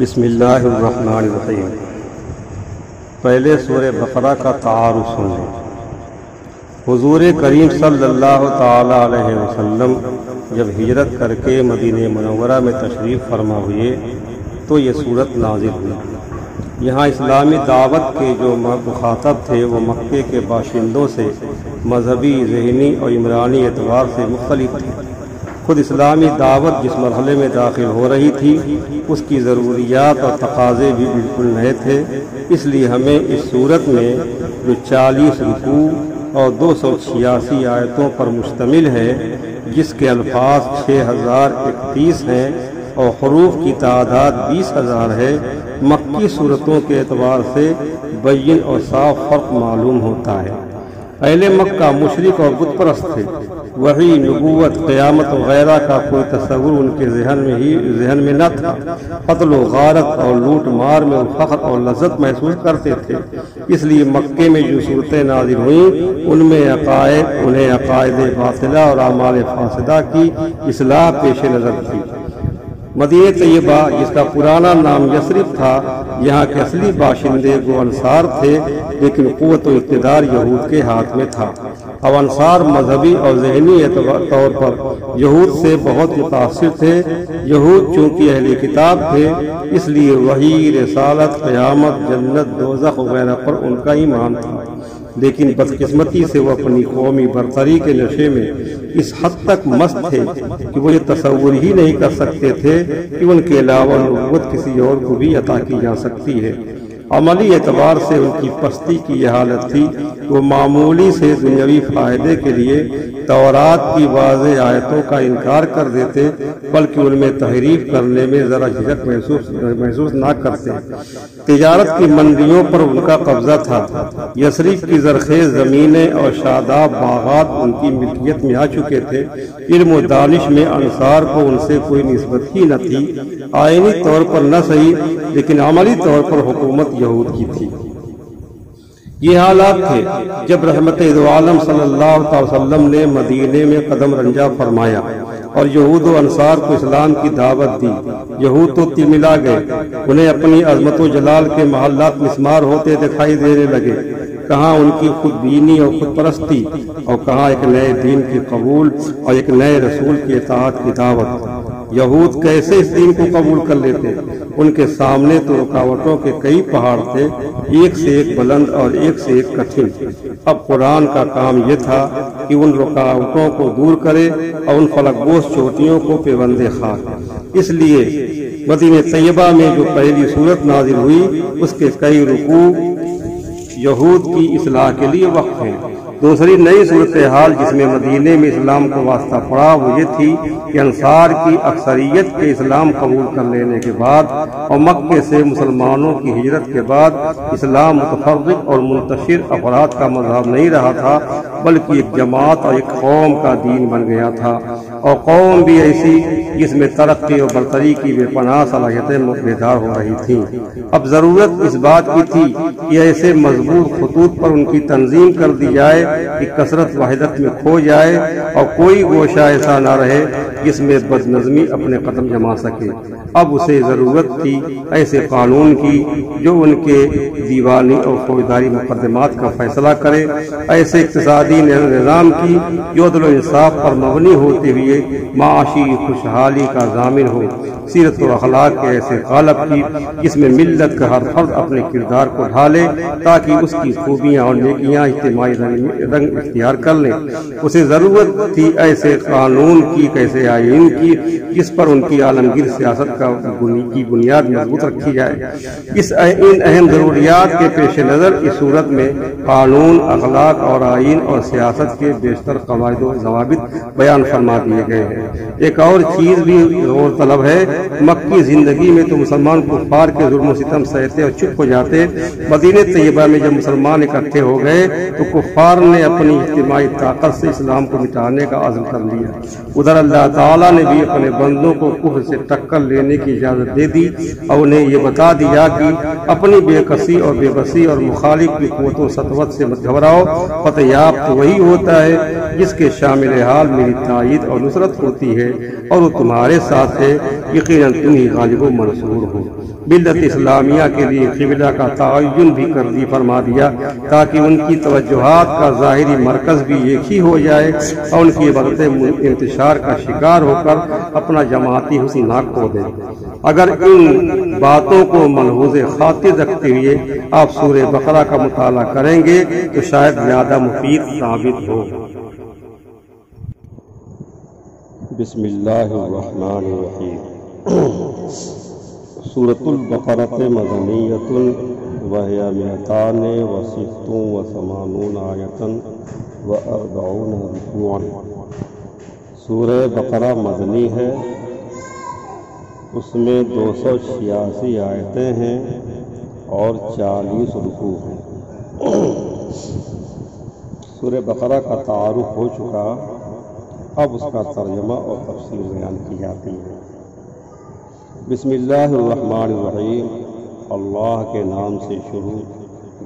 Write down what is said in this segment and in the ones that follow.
بسم اللہ الرحمن الرحیم۔ پہلے سورہ بقرہ کا تعارف سن لیں۔ حضور کریم صلی اللہ تعالی علیہ وسلم جب ہجرت کر کے مدینہ منورہ میں تشریف فرما ہوئے تو یہ سورت نازل ہوئی۔ یہاں اسلامی دعوت کے جو مخاطب تھے وہ مکے کے باشندوں سے مذہبی، ذہنی اور عمرانی اعتبار سے مختلف تھے۔ خود اسلامی دعوت جس مرحلے میں داخل ہو رہی تھی اس کی ضروریات اور تقاضے بھی بالکل نئے تھے، اس لیے ہمیں اس صورت میں جو 40 رکوع اور 286 آیتوں پر مشتمل ہے، جس کے الفاظ 6031 ہیں اور حروف کی تعداد 20,000 ہے، مکی صورتوں کے اعتبار سے بین اور صاف فرق معلوم ہوتا ہے۔ اہل مکہ مشرک اور بت پرست تھے، وحی، نبوت، قیامت وغیرہ کا کوئی تصور ان کے ذہن میں نہ تھا۔ قتل و غارت اور لوٹ مار میں فخر اور لذت محسوس کرتے تھے، اس لیے مکے میں جو صورتیں نازل ہوئیں ان میں انہیں عقائد باطلہ اور اعمال فاسدہ کی اصلاح پیش نظر تھی۔ مدینہ طیبہ جس کا پرانا نام یثرب تھا، یہاں کے اصلی باشندے وہ انصار تھے، لیکن قوت و اقتدار یہود کے ہاتھ میں تھا۔ اب انصار مذہبی اور ذہنی طور پر یہود سے بہت متاثر تھے۔ یہود چونکہ اہل کتاب تھے، اس لیے وحی، رسالت، قیامت، جنت، دوزخ وغیرہ پر ان کا ایمان تھا، لیکن بدقسمتی سے وہ اپنی قومی برتری کے نشے میں اس حد تک مست تھے کہ وہ یہ تصور ہی نہیں کر سکتے تھے کہ ان کے علاوہ نبوت کسی اور کو بھی عطا کی جا سکتی ہے۔ عملی اعتبار سے ان کی پستی کی یہ حالت تھی کہ وہ معمولی سے دنیاوی فائدے کے لیے تورات کی واضح آیتوں کا انکار کر دیتے، بلکہ ان میں تحریف کرنے میں ذرا جھجک محسوس نہ کرتے۔ تجارت کی منڈیوں پر ان کا قبضہ تھا۔ یثرب کی زرخیز زمینیں اور شاداب باغات ان کی ملکیت میں آ چکے تھے۔ علم و دانش میں انصار کو ان سے کوئی نسبت ہی نہ تھی، آئینی طور پر نہ صحیح لیکن عملی طور پر حکومت یہود کی تھی۔ یہ حالات تھے جب رحمت دو عالم صلی اللہ علیہ وسلم نے مدینے میں قدم رنجہ فرمایا اور یہود و انصار کو اسلام کی دعوت دی۔ یہود تو تلملا گئے، انہیں اپنی عظمت و جلال کے محلات مسمار ہوتے دکھائی دینے لگے۔ کہاں ان کی خود بینی اور خود پرستی، اور کہاں ایک نئے دین کی قبول اور ایک نئے رسول کی اطاعت کی دعوت۔ یہود کیسے اس دین کو قبول کر لیتے؟ ان کے سامنے تو رکاوٹوں کے کئی پہاڑ تھے، ایک سے ایک بلند اور ایک سے ایک کٹھن۔ اب قرآن کا کام یہ تھا کہ ان رکاوٹوں کو دور کرے اور ان فلک بوس چوٹیوں کو پیوند خاک۔ اس لیے مدینہ طیبہ میں جو پہلی صورت نازل ہوئی اس کے کئی رکوع یہود کی اصلاح کے لیے وقف ہیں۔ دوسری نئی صورتحال جس میں مدینے میں اسلام کو واسطہ پڑا وہ یہ تھی کہ انصار کی اکثریت کے اسلام قبول کر لینے کے بعد اور مکے سے مسلمانوں کی ہجرت کے بعد اسلام متفرق اور منتشر افراد کا مذہب نہیں رہا تھا، بلکہ ایک جماعت اور ایک قوم کا دین بن گیا تھا، اور قوم بھی ایسی جس میں ترقی اور برتری کی بے پناہ صلاحیتیں بیدار ہو رہی تھیں۔ اب ضرورت اس بات کی تھی کہ ایسے مضبوط خطوط پر ان کی تنظیم کر دی جائے کہ کثرت وحدت میں کھو جائے اور کوئی گوشہ ایسا نہ رہے جس میں بد نظمی اپنے قدم جما سکے۔ اب اسے ضرورت تھی ایسے قانون کی جو ان کے دیوانی اور فوجداری مقدمات کا فیصلہ کرے، ایسے اقتصادی نظام کی جو عدل و انصاف پر مبنی ہوتے ہوئے معاشی خوشحالی کا ضامن ہو، سیرت و اخلاق کے ایسے قالب کی جس میں ملت کا ہر فرد اپنے کردار کو ڈھالے تاکہ اس کی خوبیاں اور نیکیاں اجتماعی رنگ اختیار کر لیں۔ اسے ضرورت تھی ایسے قانون کی، ایسے آئین کی جس پر ان کی عالمگیر سیاست کی بنیاد مضبوط رکھی جائے۔ ان اہم ضروریات کے پیش نظر اس صورت میں قانون، اخلاق اور آئین اور سیاست کے بیشتر قواعد و ضوابط بیان فرما دیے گئے ہیں۔ ایک اور چیز بھی غور طلب ہے، مکی زندگی میں تو مسلمان کفار کے ظلم و ستم سہتے اور چپ ہو جاتے، مدینہ طیبہ میں جب مسلمان اکٹھے ہو گئے تو کفار نے اپنی اجتماعی طاقت سے اسلام کو مٹانے کا عزم کر لیا۔ ادھر اللہ تعالیٰ نے بھی اپنے بندوں کو کفر سے ٹکر لینے کی اجازت دے دی اور انہیں یہ بتا دیا کہ اپنی بے کسی اور بے بسی اور مخالف کی قوت و سطوت سے مت گھبراؤ، فتح یاب تو وہی ہوتا ہے جس کے شامل حال میری تائید اور نصرت ہوتی ہے اور وہ تمہارے ساتھ ہے۔ یہ یقیناً تم ہی غالب و منصور ہو۔ ملت اسلامیہ کے لیے قبلہ کا تعین بھی کردی فرما دیا تاکہ ان کی توجہات کا ظاہری مرکز بھی ایک ہی ہو جائے اور ان کی عبادتیں انتشار کا شکار ہو کر اپنا جماعتی حسن ناک کھو دیں۔ اگر ان باتوں کو ملحوظ خاطر رکھتے ہوئے آپ سورہ بقرہ کا مطالعہ کریں گے تو شاید زیادہ مفید ثابت ہو۔ بسم اللہ الرحمن الرحیم۔ سورۃ البقرۃ مدنیۃ وہی 286 آیۃ و 40 رکوعا۔ سورہ بقرہ مدنی ہے، اس میں 286 آیتیں ہیں اور 40 رکوع ہیں۔ سورہ بقرہ کا تعارف ہو چکا، اب اس کا ترجمہ اور تفسیر بیان کی جاتی ہے۔ بسم اللہ الرحمن الرحیم، اللہ کے نام سے شروع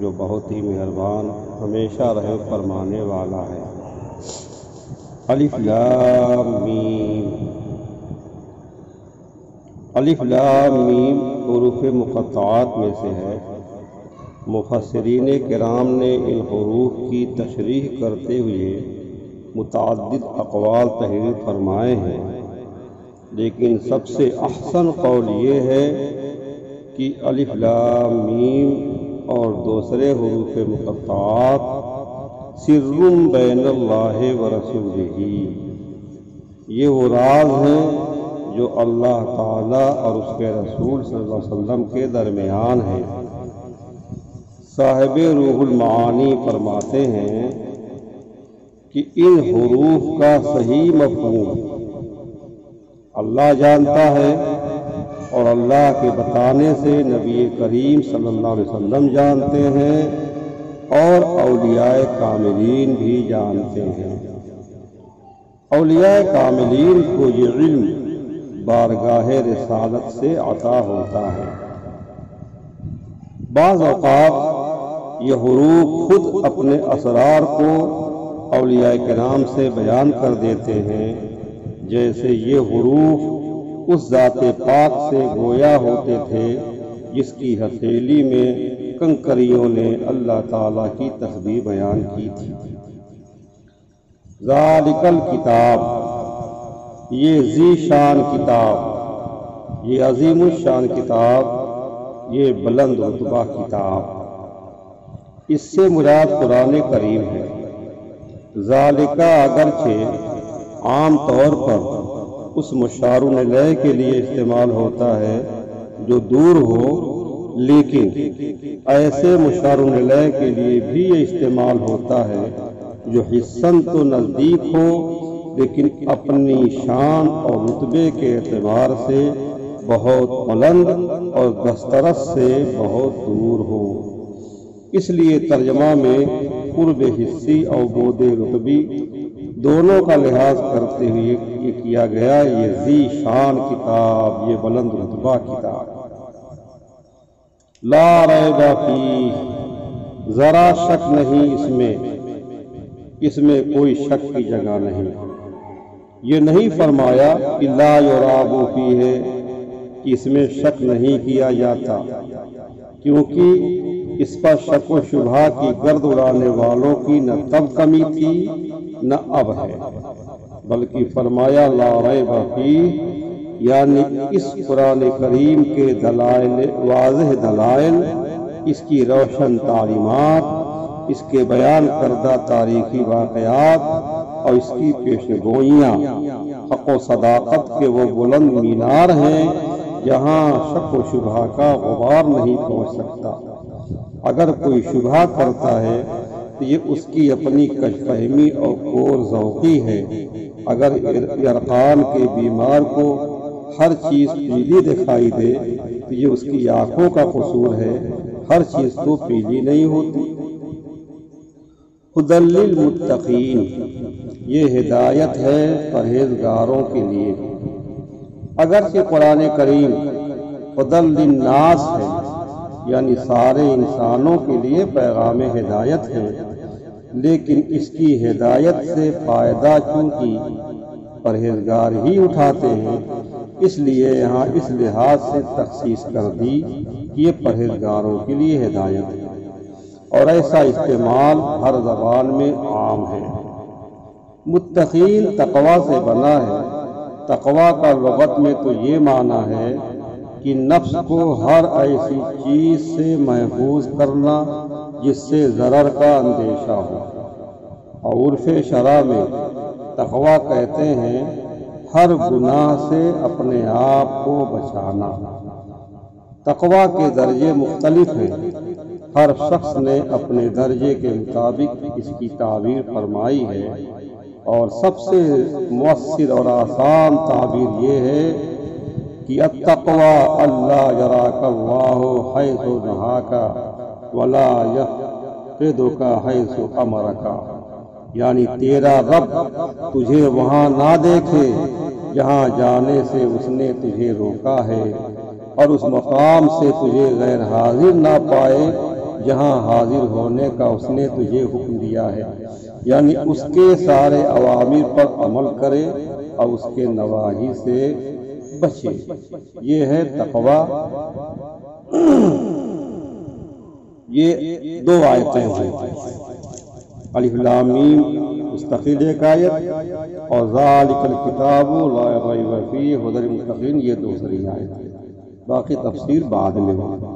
جو بہت ہی مہربان ہمیشہ رحم فرمانے والا ہے۔ الف لام میم۔ الف لام میم حروف مقطعات میں سے ہے۔ مفسرین کرام نے ان حروف کی تشریح کرتے ہوئے متعدد اقوال تحریر فرمائے ہیں، لیکن سب سے احسن قول یہ ہے کہ الف لام میم اور دوسرے حروف مقطعات سر بین اللہ و رسولہ، یہ وہ راز ہیں جو اللہ تعالیٰ اور اس کے رسول صلی اللہ علیہ وسلم کے درمیان ہیں۔ صاحب روح المعانی فرماتے ہیں کہ ان حروف کا صحیح مفہوم اللہ جانتا ہے اور اللہ کے بتانے سے نبی کریم صلی اللہ علیہ وسلم جانتے ہیں اور اولیاء کاملین بھی جانتے ہیں۔ اولیاء کاملین کو یہ علم بارگاہ رسالت سے عطا ہوتا ہے۔ بعض اوقات یہ حروف خود اپنے اسرار کو اولیاء کرام سے بیان کر دیتے ہیں، جیسے یہ حروف اس ذات پاک سے گویا ہوتے تھے جس کی ہتھیلی میں کنکریوں نے اللہ تعالیٰ کی تسبیح بیان کی تھی۔ ذالک الکتاب، یہ ذی شان کتاب، یہ عظیم الشان کتاب، یہ بلند رتبہ کتاب، اس سے مراد قرآن کریم ہے۔ ذالکہ اگرچہ عام طور پر اس مشار الیہ کے لیے استعمال ہوتا ہے جو دور ہو، لیکن ایسے مشار الیہ کے لیے بھی یہ استعمال ہوتا ہے جو حصاً تو نزدیک ہو لیکن اپنی شان اور رتبے کے اعتبار سے بہت بلند اور دسترس سے بہت دور ہو۔ اس لیے ترجمہ میں قرب حصی اور بود رتبی دونوں کا لحاظ کرتے ہوئے یہ کیا گیا، یہ ذی شان کتاب، یہ بلند رتبہ کتاب۔ لا ریب فیہ، ذرا شک نہیں اس میں کوئی شک کی جگہ نہیں۔ یہ نہیں فرمایا کہ لا یراب فیہ، کہ اس میں شک نہیں کیا جاتا، کیونکہ اس پر شک و شبہ کی گرد اڑانے والوں کی نہ تب کمی تھی نہ اب ہے، بلکہ فرمایا لا ریب فیہ، یعنی اس قرآن کریم کے دلائل، واضح دلائل، اس کی روشن تعلیمات، اس کے بیان کردہ تاریخی واقعات اور اس کی پیشگوئیاں حق و صداقت کے وہ بلند مینار ہیں جہاں شک و شبہ کا غبار نہیں پہنچ سکتا۔ اگر کوئی شبہ کرتا ہے تو یہ اس کی اپنی کج فہمی اور کور ذوقی ہے۔ اگر یرقان کے بیمار کو ہر چیز پیلی دکھائی دے تو یہ اس کی آنکھوں کا قصور ہے، ہر چیز تو پیلی نہیں ہوتی۔ ھدی للمتقین، یہ ہدایت ہے پرہیزگاروں کے لیے۔ اگرچہ قرآن کریم ھدی للناس ہے، یعنی سارے انسانوں کے لیے پیغام ہدایت ہے، لیکن اس کی ہدایت سے فائدہ چونکہ پرہیزگار ہی اٹھاتے ہیں، اس لیے یہاں اس لحاظ سے تخصیص کر دی کہ یہ پرہیزگاروں کے لیے ہدایت ہے، اور ایسا استعمال ہر زبان میں عام ہے۔ متقین تقویٰ سے بنا ہے۔ تقویٰ کا لغت میں تو یہ معنی ہے کہ نفس کو ہر ایسی چیز سے محفوظ کرنا جس سے ضرر کا اندیشہ ہو، اور عرف شرع میں تقویٰ کہتے ہیں ہر گناہ سے اپنے آپ کو بچانا۔ تقویٰ کے درجے مختلف ہیں، ہر شخص نے اپنے درجے کے مطابق اس کی تعبیر فرمائی ہے، اور سب سے مؤثر اور آسان تعبیر یہ ہے کہ التقویٰ اللہ یراک اللہ حیث نہاک ولا یفقدک حیث امرک، یعنی تیرا رب تجھے وہاں نہ دیکھے جہاں جانے سے اس نے تجھے روکا ہے، اور اس مقام سے تجھے غیر حاضر نہ پائے جہاں حاضر ہونے کا اس نے تجھے حکم دیا ہے، یعنی اس کے سارے اوامر پر عمل کرے اور اس کے نواہی سے بچے۔ یہ ہے تقویٰ۔ یہ دو آیتیں ہیں، الف لام میم مستقل ایک آیت، اور ذالک الکتاب لا ریب فیہ ھدی للمتقین یہ دوسری آیت ہے، باقی تفسیر بعد میں ہوگی۔